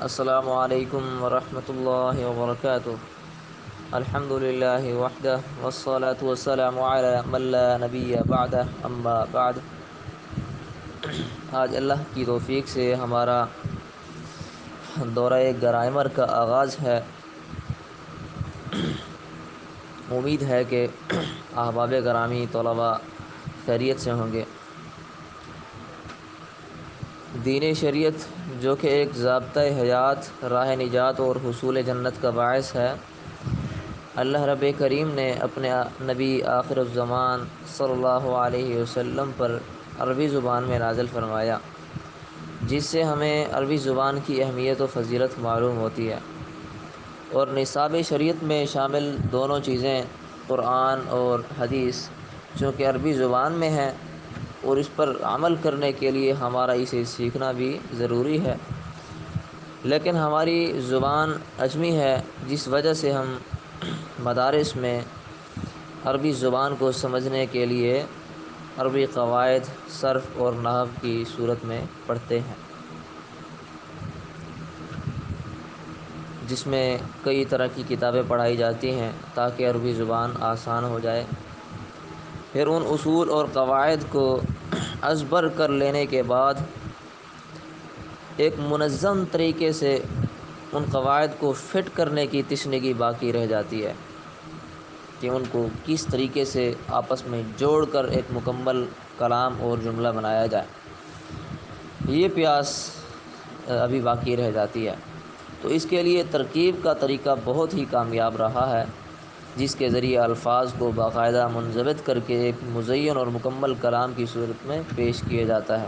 السلام علیکم ورحمۃ اللہ وبرکاتہ۔ الحمد للہ وحدہ والصلاة والسلام علی من لا نبی بعدہ، اما بعد۔ آج اللہ کی توفیق سے ہمارا دورہ گرائمر کا آغاز ہے۔ امید ہے کہ احباب گرامی طلباء خیریت سے ہوں گے۔ دین شریعت جو کہ ایک ضابطۂ حیات، راہ نجات اور حصول جنت کا باعث ہے، اللہ رب کریم نے اپنے نبی آخر الزمان صلی اللہ علیہ وسلم پر عربی زبان میں نازل فرمایا، جس سے ہمیں عربی زبان کی اہمیت و فضیلت معلوم ہوتی ہے۔ اور نصاب شریعت میں شامل دونوں چیزیں قرآن اور حدیث چونکہ عربی زبان میں ہیں اور اس پر عمل کرنے کے لیے ہمارا اسے سیکھنا بھی ضروری ہے، لیکن ہماری زبان عجمی ہے، جس وجہ سے ہم مدارس میں عربی زبان کو سمجھنے کے لیے عربی قواعد، صرف اور نحو کی صورت میں پڑھتے ہیں، جس میں کئی طرح کی کتابیں پڑھائی جاتی ہیں تاکہ عربی زبان آسان ہو جائے۔ پھر ان اصول اور قواعد کو ازبر کر لینے کے بعد ایک منظم طریقے سے ان قواعد کو فٹ کرنے کی تشنگی باقی رہ جاتی ہے کہ ان کو کس طریقے سے آپس میں جوڑ کر ایک مکمل کلام اور جملہ بنایا جائے، یہ پیاس ابھی باقی رہ جاتی ہے۔ تو اس کے لیے ترکیب کا طریقہ بہت ہی کامیاب رہا ہے، جس کے ذریعے الفاظ کو باقاعدہ منضبط کر کے ایک مزین اور مکمل کلام کی صورت میں پیش کیا جاتا ہے۔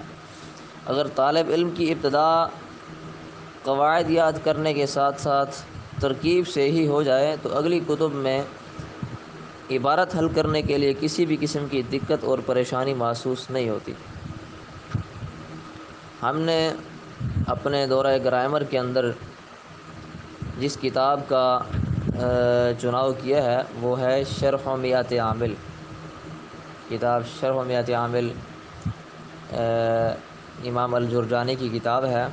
اگر طالب علم کی ابتدا قواعد یاد کرنے کے ساتھ ساتھ ترکیب سے ہی ہو جائے تو اگلی کتب میں عبارت حل کرنے کے لیے کسی بھی قسم کی دقت اور پریشانی محسوس نہیں ہوتی۔ ہم نے اپنے دورہ گرامر کے اندر جس کتاب کا چناؤ کیا ہے وہ ہے شرح میات عامل۔ کتاب شرح میات عامل امام الجرجانی کی کتاب ہے۔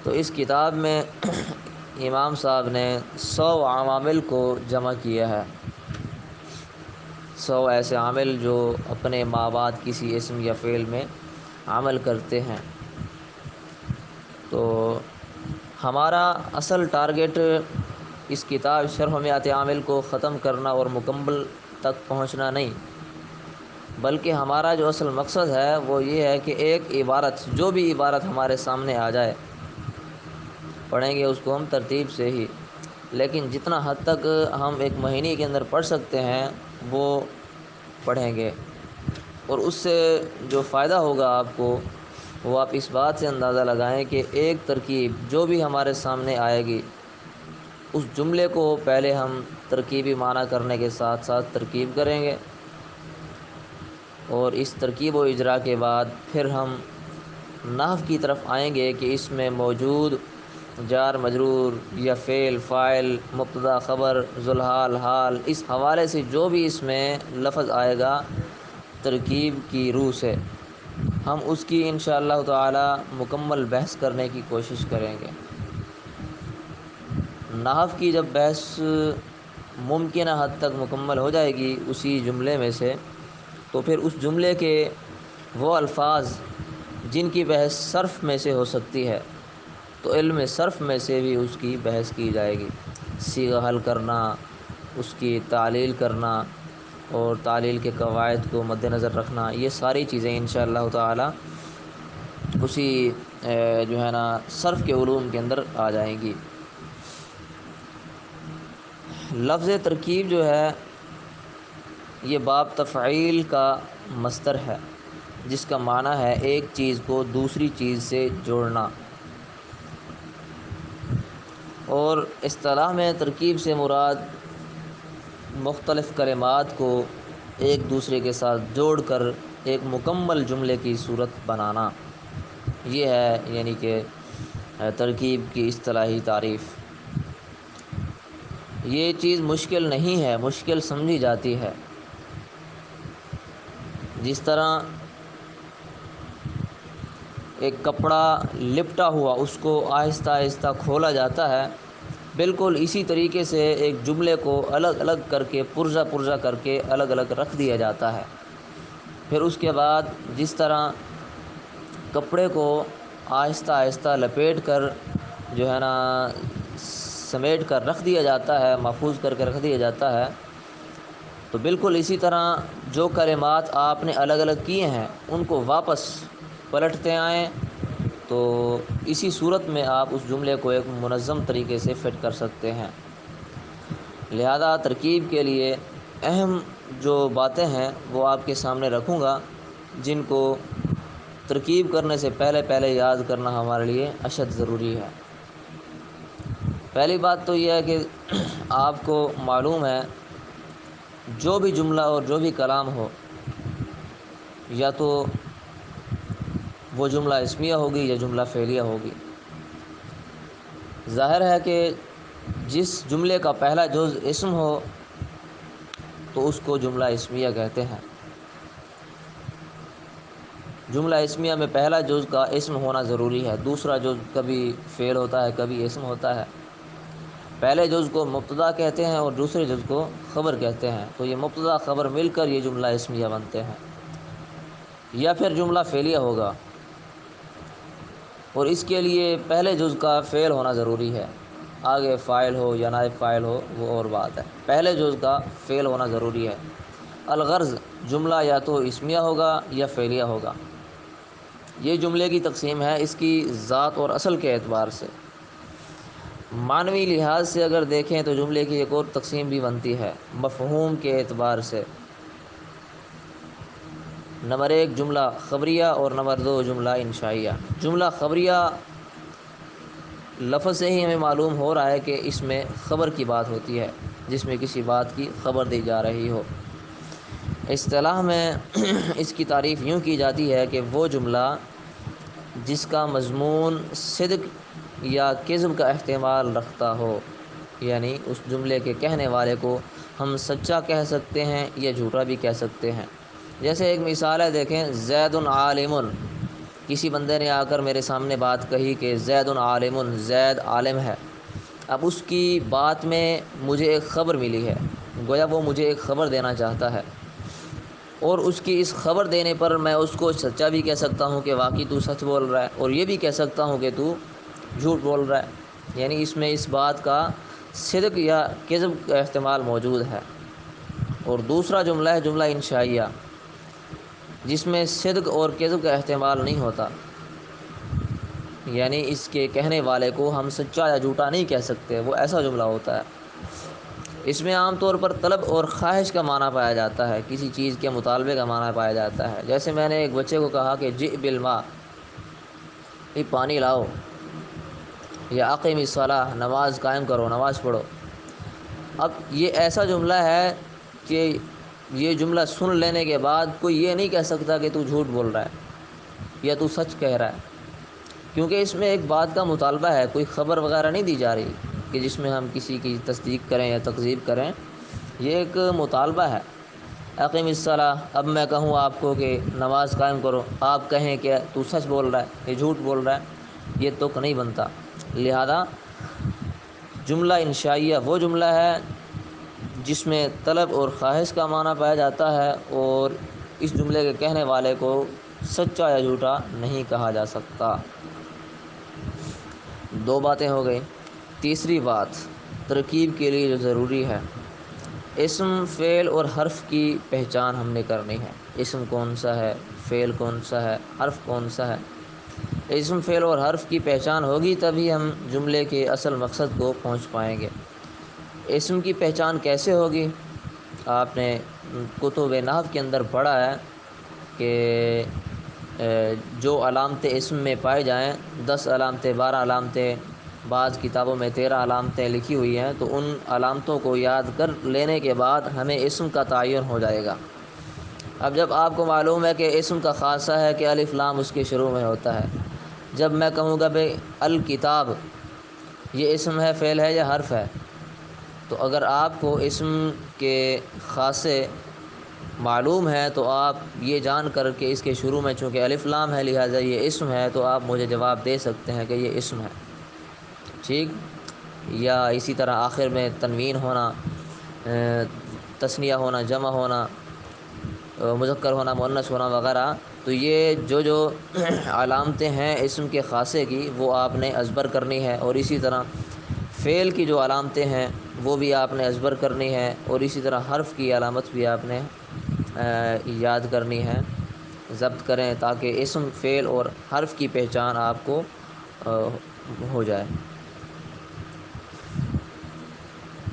تو اس کتاب میں امام صاحب نے 100 عوامل کو جمع کیا ہے، 100 ایسے عامل جو اپنے ما بعد کسی اسم یا فعل میں عمل کرتے ہیں۔ تو ہمارا اصل ٹارگٹ اس کتاب شرح میات عامل کو ختم کرنا اور مکمل تک پہنچنا نہیں، بلکہ ہمارا جو اصل مقصد ہے وہ یہ ہے کہ ایک عبارت، جو بھی عبارت ہمارے سامنے آ جائے پڑھیں گے اس کو ہم ترتیب سے ہی، لیکن جتنا حد تک ہم ایک مہینے کے اندر پڑھ سکتے ہیں وہ پڑھیں گے، اور اس سے جو فائدہ ہوگا آپ کو وہ آپ اس بات سے اندازہ لگائیں کہ ایک ترکیب جو بھی ہمارے سامنے آئے گی اس جملے کو پہلے ہم ترکیبی معنی کرنے کے ساتھ ساتھ ترکیب کریں گے، اور اس ترکیب و اجرا کے بعد پھر ہم نحو کی طرف آئیں گے کہ اس میں موجود جار مجرور یا فعل فاعل مبتدا خبر ذوالحال حال، اس حوالے سے جو بھی اس میں لفظ آئے گا ترکیب کی روح سے، ہم اس کی انشاءاللہ تعالی مکمل بحث کرنے کی کوشش کریں گے۔ نحو کی جب بحث ممکنہ حد تک مکمل ہو جائے گی اسی جملے میں سے، تو پھر اس جملے کے وہ الفاظ جن کی بحث صرف میں سے ہو سکتی ہے تو علم صرف میں سے بھی اس کی بحث کی جائے گی، صیغہ حل کرنا، اس کی تعلیل کرنا اور تعلیل کے قواعد کو مد نظر رکھنا، یہ ساری چیزیں انشاءاللہ تعالی اسی جو ہے نا صرف کے علوم کے اندر آ جائیں گی۔ لفظ ترکیب جو ہے یہ باب تفعیل کا مصدر ہے، جس کا معنی ہے ایک چیز کو دوسری چیز سے جوڑنا، اور اصطلاح میں ترکیب سے مراد مختلف کلمات کو ایک دوسرے کے ساتھ جوڑ کر ایک مکمل جملے کی صورت بنانا، یہ ہے یعنی کہ ترکیب کی اصطلاحی تعریف۔ یہ چیز مشکل نہیں ہے، مشکل سمجھی جاتی ہے۔ جس طرح ایک کپڑا لپٹا ہوا اس کو آہستہ آہستہ کھولا جاتا ہے، بالکل اسی طریقے سے ایک جملے کو الگ الگ کر کے پرزہ پرزہ کر کے الگ الگ رکھ دیا جاتا ہے۔ پھر اس کے بعد جس طرح کپڑے کو آہستہ آہستہ لپیٹ کر جو ہے نا سمیٹ کر رکھ دیا جاتا ہے، محفوظ کر کے رکھ دیا جاتا ہے، تو بالکل اسی طرح جو کلمات آپ نے الگ الگ کیے ہیں ان کو واپس پلٹتے آئیں، تو اسی صورت میں آپ اس جملے کو ایک منظم طریقے سے فٹ کر سکتے ہیں۔ لہذا ترکیب کے لیے اہم جو باتیں ہیں وہ آپ کے سامنے رکھوں گا، جن کو ترکیب کرنے سے پہلے یاد کرنا ہمارے لیے اشد ضروری ہے۔ پہلی بات تو یہ ہے کہ آپ کو معلوم ہے جو بھی جملہ اور جو بھی کلام ہو، یا تو وہ جملہ اسمیہ ہوگی یا جملہ فعلیہ ہوگی۔ ظاہر ہے کہ جس جملے کا پہلا جز اسم ہو تو اس کو جملہ اسمیہ کہتے ہیں۔ جملہ اسمیہ میں پہلا جز کا اسم ہونا ضروری ہے، دوسرا جز کبھی فعل ہوتا ہے کبھی اسم ہوتا ہے۔ پہلے جز کو مبتدا کہتے ہیں اور دوسرے جز کو خبر کہتے ہیں، تو یہ مبتدا خبر مل کر یہ جملہ اسمیہ بنتے ہیں، یا پھر جملہ فعلیہ ہوگا، اور اس کے لیے پہلے جز کا فعل ہونا ضروری ہے، آگے فاعل ہو یا نائب فاعل ہو وہ اور بات ہے، پہلے جز کا فعل ہونا ضروری ہے۔ الغرض جملہ یا تو اسمیہ ہوگا یا فعلیہ ہوگا۔ یہ جملے کی تقسیم ہے اس کی ذات اور اصل کے اعتبار سے۔ معنوی لحاظ سے اگر دیکھیں تو جملے کی ایک اور تقسیم بھی بنتی ہے مفہوم کے اعتبار سے۔ نمبر 1 جملہ خبریہ اور نمبر 2 جملہ انشائیہ۔ جملہ خبریہ لفظ سے ہی ہمیں معلوم ہو رہا ہے کہ اس میں خبر کی بات ہوتی ہے، جس میں کسی بات کی خبر دی جا رہی ہو۔ اصطلاح میں اس کی تعریف یوں کی جاتی ہے کہ وہ جملہ جس کا مضمون صدق یا کذب کا احتمال رکھتا ہو، یعنی اس جملے کے کہنے والے کو ہم سچا کہہ سکتے ہیں یا جھوٹا بھی کہہ سکتے ہیں۔ جیسے ایک مثال ہے، دیکھیں زید عالم، کسی بندے نے آ کر میرے سامنے بات کہی کہ زید عالم، زید عالم ہے۔ اب اس کی بات میں مجھے ایک خبر ملی ہے، گویا وہ مجھے ایک خبر دینا چاہتا ہے، اور اس کی اس خبر دینے پر میں اس کو سچا بھی کہہ سکتا ہوں کہ واقعی تو سچ بول رہا ہے، اور یہ بھی کہہ سکتا ہوں کہ تو جھوٹ بول رہا ہے، یعنی اس میں اس بات کا صدق یا کذب کا احتمال موجود ہے۔ اور دوسرا جملہ ہے جملہ انشائیہ، جس میں صدق اور کذب کا احتمال نہیں ہوتا، یعنی اس کے کہنے والے کو ہم سچا یا جھوٹا نہیں کہہ سکتے، وہ ایسا جملہ ہوتا ہے۔ اس میں عام طور پر طلب اور خواہش کا معنی پایا جاتا ہے، کسی چیز کے مطالبے کا معنی پایا جاتا ہے۔ جیسے میں نے ایک بچے کو کہا کہ جئ بالماء، یہ پانی لاؤ، یا اقیم الصلاۃ، نماز قائم کرو، نماز پڑھو۔ اب یہ ایسا جملہ ہے کہ یہ جملہ سن لینے کے بعد کوئی یہ نہیں کہہ سکتا کہ تو جھوٹ بول رہا ہے یا تو سچ کہہ رہا ہے، کیونکہ اس میں ایک بات کا مطالبہ ہے، کوئی خبر وغیرہ نہیں دی جا رہی کہ جس میں ہم کسی کی تصدیق کریں یا تکذیب کریں، یہ ایک مطالبہ ہے۔ اقیم الصلاۃ، اب میں کہوں آپ کو کہ نماز قائم کرو، آپ کہیں کہ تو سچ بول رہا ہے یہ جھوٹ بول رہا ہے، یہ تک نہیں بنتا۔ لہذا جملہ انشائیہ وہ جملہ ہے جس میں طلب اور خواہش کا معنی پایا جاتا ہے، اور اس جملے کے کہنے والے کو سچا یا جھوٹا نہیں کہا جا سکتا۔ دو باتیں ہو گئی۔ تیسری بات ترکیب کے لیے جو ضروری ہے، اسم، فعل اور حرف کی پہچان ہم نے کرنی ہے۔ اسم کون سا ہے، فعل کون سا ہے، حرف کون سا ہے۔ اسم، فعل اور حرف کی پہچان ہوگی تبھی ہم جملے کے اصل مقصد کو پہنچ پائیں گے۔ اسم کی پہچان کیسے ہوگی؟ آپ نے کتب نحو کے اندر پڑھا ہے کہ جو علامتیں اسم میں پائی جائیں، 10 علامتیں، 12 علامتیں، بعض کتابوں میں 13 علامتیں لکھی ہوئی ہیں، تو ان علامتوں کو یاد کر لینے کے بعد ہمیں اسم کا تعین ہو جائے گا۔ اب جب آپ کو معلوم ہے کہ اسم کا خاصہ ہے کہ الف لام اس کے شروع میں ہوتا ہے، جب میں کہوں گا بھئی الکتاب، یہ اسم ہے، فعل ہے یا حرف ہے؟ تو اگر آپ کو اسم کے خاصے معلوم ہے تو آپ یہ جان کر کہ اس کے شروع میں چونکہ الف لام ہے لہٰذا یہ اسم ہے، تو آپ مجھے جواب دے سکتے ہیں کہ یہ اسم ہے، ٹھیک۔ یا اسی طرح آخر میں تنوین ہونا، تثنیہ ہونا، جمع ہونا، مذکر ہونا، مؤنث ہونا وغیرہ، تو یہ جو علامتیں ہیں اسم کے خاصے کی وہ آپ نے ازبر کرنی ہے، اور اسی طرح فعل کی جو علامتیں ہیں وہ بھی آپ نے ازبر کرنی ہے، اور اسی طرح حرف کی علامت بھی آپ نے یاد کرنی ہے، ضبط کریں تاکہ اسم، فعل اور حرف کی پہچان آپ کو ہو جائے۔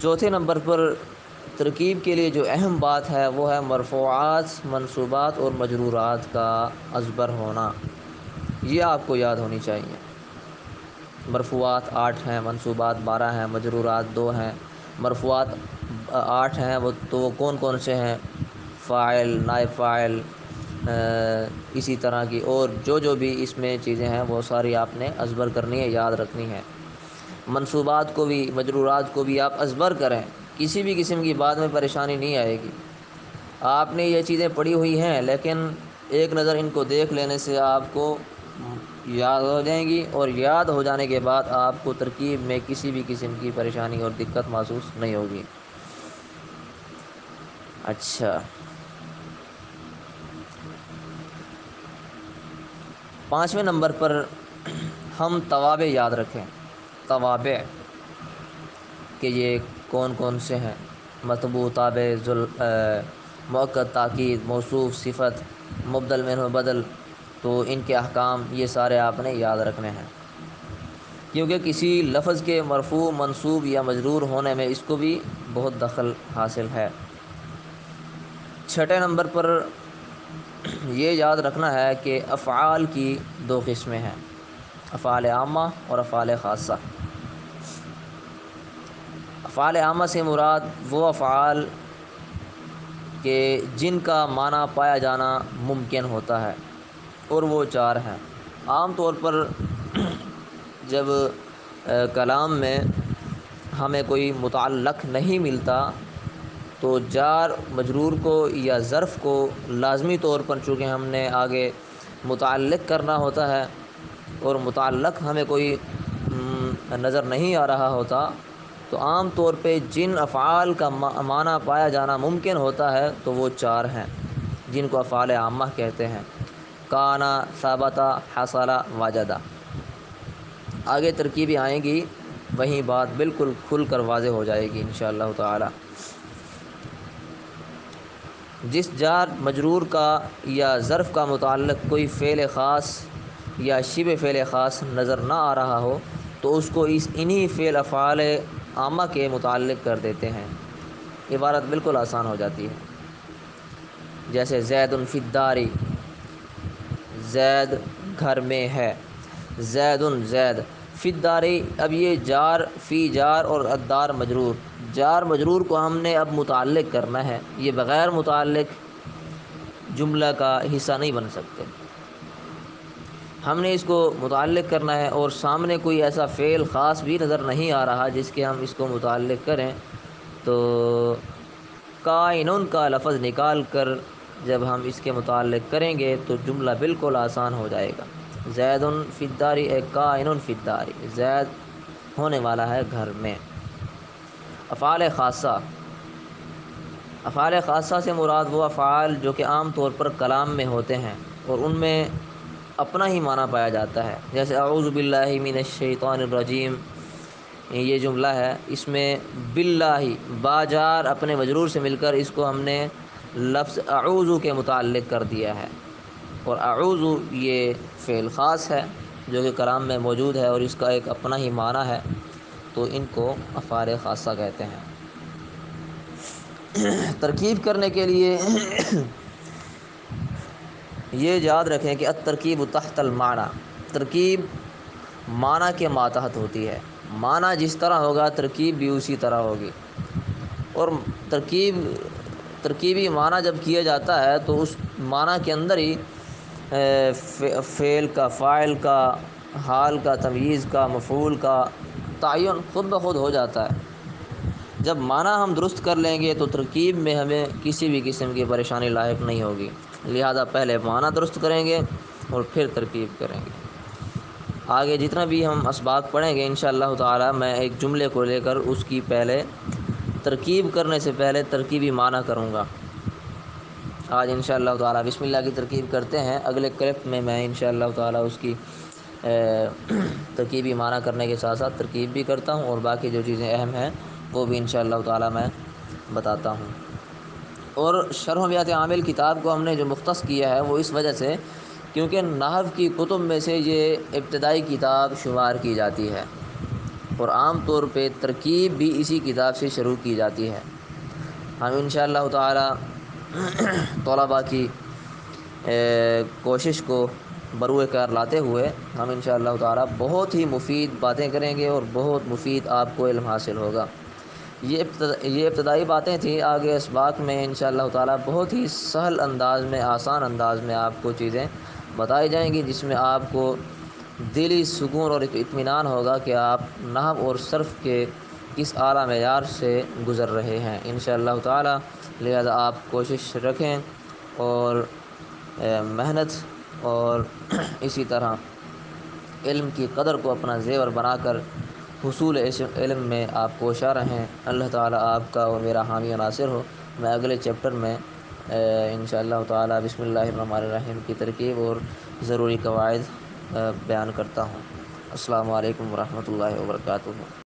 چوتھے نمبر پر ترکیب کے لیے جو اہم بات ہے وہ ہے مرفوعات، منصوبات اور مجرورات کا ازبر ہونا، یہ آپ کو یاد ہونی چاہیے۔ مرفوعات 8 ہیں، منصوبات 12 ہیں، مجرورات 2 ہیں۔ مرفوعات 8 ہیں، وہ کون کون سے ہیں؟ فاعل، نائب فاعل، اسی طرح کی اور جو بھی اس میں چیزیں ہیں وہ ساری آپ نے ازبر کرنی ہے، یاد رکھنی ہے۔ منصوبات کو بھی، مجرورات کو بھی آپ ازبر کریں، کسی بھی قسم کی بات میں پریشانی نہیں آئے گی۔ آپ نے یہ چیزیں پڑھی ہوئی ہیں لیکن ایک نظر ان کو دیکھ لینے سے آپ کو یاد ہو جائیں گی، اور یاد ہو جانے کے بعد آپ کو ترکیب میں کسی بھی قسم کی پریشانی اور دقت محسوس نہیں ہوگی۔ اچھا، 5ویں نمبر پر ہم توابع یاد رکھیں۔ توابع کہ یہ کون کون سے ہیں؟ مطبوع، تابع، مؤکد، تاکید، موصوف، صفت، مبدل منہ بدل، تو ان کے احکام یہ سارے آپ نے یاد رکھنے ہیں، کیونکہ کسی لفظ کے مرفوع، منصوب یا مجرور ہونے میں اس کو بھی بہت دخل حاصل ہے۔ 6 نمبر پر یہ یاد رکھنا ہے کہ افعال کی 2 قسمیں ہیں، افعال عامہ اور افعال خاصہ۔ افعال عامہ سے مراد وہ افعال کہ جن کا معنی پایا جانا ممکن ہوتا ہے، اور وہ 4 ہیں۔ عام طور پر جب کلام میں ہمیں کوئی متعلق نہیں ملتا تو جار مجرور کو یا ظرف کو لازمی طور پر، چونکہ ہم نے آگے متعلق کرنا ہوتا ہے اور متعلق ہمیں کوئی نظر نہیں آ رہا ہوتا، تو عام طور پہ جن افعال کا معنی پایا جانا ممکن ہوتا ہے تو وہ 4 ہیں، جن کو افعال عامہ کہتے ہیں۔ کانا، ثبت، حصل، وجد۔ آگے ترکیبیں آئیں گی، وہیں بات بالکل کھل کر واضح ہو جائے گی انشاءاللہ تعالی۔ جس جار مجرور کا یا ظرف کا متعلق کوئی فعل خاص یا شبہ فعل خاص نظر نہ آ رہا ہو تو اس کو انہی فعل افعال عامہ کے متعلق کر دیتے ہیں، عبارت بالکل آسان ہو جاتی ہے۔ جیسے زید فی الدار، زید گھر میں ہے، زید زید فی الدار، اب یہ جار، فی جار اور الدار مجرور، جار مجرور کو ہم نے اب متعلق کرنا ہے، یہ بغیر متعلق جملہ کا حصہ نہیں بن سکتے، ہم نے اس کو متعلق کرنا ہے، اور سامنے کوئی ایسا فعل خاص بھی نظر نہیں آ رہا جس کے ہم اس کو متعلق کریں، تو کائنن کا لفظ نکال کر جب ہم اس کے متعلق کریں گے تو جملہ بالکل آسان ہو جائے گا۔ زید فی الدار، کائن فی الدار، زید ہونے والا ہے گھر میں۔ افعال خاصہ، افعال خاصہ سے مراد وہ افعال جو کہ عام طور پر کلام میں ہوتے ہیں اور ان میں اپنا ہی معنی پایا جاتا ہے، جیسے اعوذ باللہ من الشیطان الرجیم، یہ جملہ ہے، اس میں باللہ با جار اپنے مجرور سے مل کر اس کو ہم نے لفظ اعوذ کے متعلق کر دیا ہے، اور اعوذ یہ فعل خاص ہے جو کہ کلام میں موجود ہے اور اس کا ایک اپنا ہی معنی ہے، تو ان کو افعال خاصہ کہتے ہیں۔ ترکیب کرنے کے لیے یہ یاد رکھیں کہ الترکیب تحت المعنی، ترکیب معنی کے ماتحت ہوتی ہے، معنی جس طرح ہوگا ترکیب بھی اسی طرح ہوگی، اور ترکیبی معنی جب کیا جاتا ہے تو اس معنی کے اندر ہی فعل کا، فاعل کا، حال کا، تمییز کا، مفعول کا تعین خود بخود ہو جاتا ہے۔ جب معنی ہم درست کر لیں گے تو ترکیب میں ہمیں کسی بھی قسم کی پریشانی لاحق نہیں ہوگی، لہذا پہلے معنی درست کریں گے اور پھر ترکیب کریں گے۔ آگے جتنا بھی ہم اسباق پڑھیں گے انشاءاللہ تعالی میں ایک جملے کو لے کر اس کی پہلے ترکیب کرنے سے پہلے ترکیبی معنی کروں گا۔ آج انشاءاللہ تعالی بسم اللہ کی ترکیب کرتے ہیں، اگلے کلپ میں انشاءاللہ تعالی اس کی ترکیبی معنی کرنے کے ساتھ ساتھ ترکیب بھی کرتا ہوں، اور باقی جو چیزیں اہم ہیں وہ بھی انشاءاللہ تعالی میں بتاتا ہوں۔ اور شرح بیات عامل کتاب کو ہم نے جو مختص کیا ہے وہ اس وجہ سے کیونکہ نحو کی کتب میں سے یہ ابتدائی کتاب شمار کی جاتی ہے، اور عام طور پہ ترکیب بھی اسی کتاب سے شروع کی جاتی ہے۔ ہم انشاءاللہ تعالی طلباء کی کوشش کو بروئے کار لاتے ہوئے ہم انشاءاللہ تعالی بہت ہی مفید باتیں کریں گے اور بہت مفید آپ کو علم حاصل ہوگا۔ یہ ابتدائی باتیں تھیں، آگے اسباق میں انشاءاللہ تعالی بہت ہی سہل انداز میں، آسان انداز میں آپ کو چیزیں بتائی جائیں گی، جس میں آپ کو دلی سکون اور اطمینان ہوگا کہ آپ نحو اور صرف کے کس اعلیٰ معیار سے گزر رہے ہیں انشاءاللہ تعالی۔ لہذا آپ کوشش رکھیں اور محنت اور اسی طرح علم کی قدر کو اپنا زیور بنا کر حصول علم میں آپ کوشاں رہیں۔ اللہ تعالی آپ کا اور میرا حامی و ناصر ہو۔ میں اگلے چیپٹر میں انشاءاللہ تعالی بسم اللہ الرحمن الرحیم کی ترکیب اور ضروری قواعد بیان کرتا ہوں۔ السلام علیکم ورحمۃ اللہ وبرکاتہ۔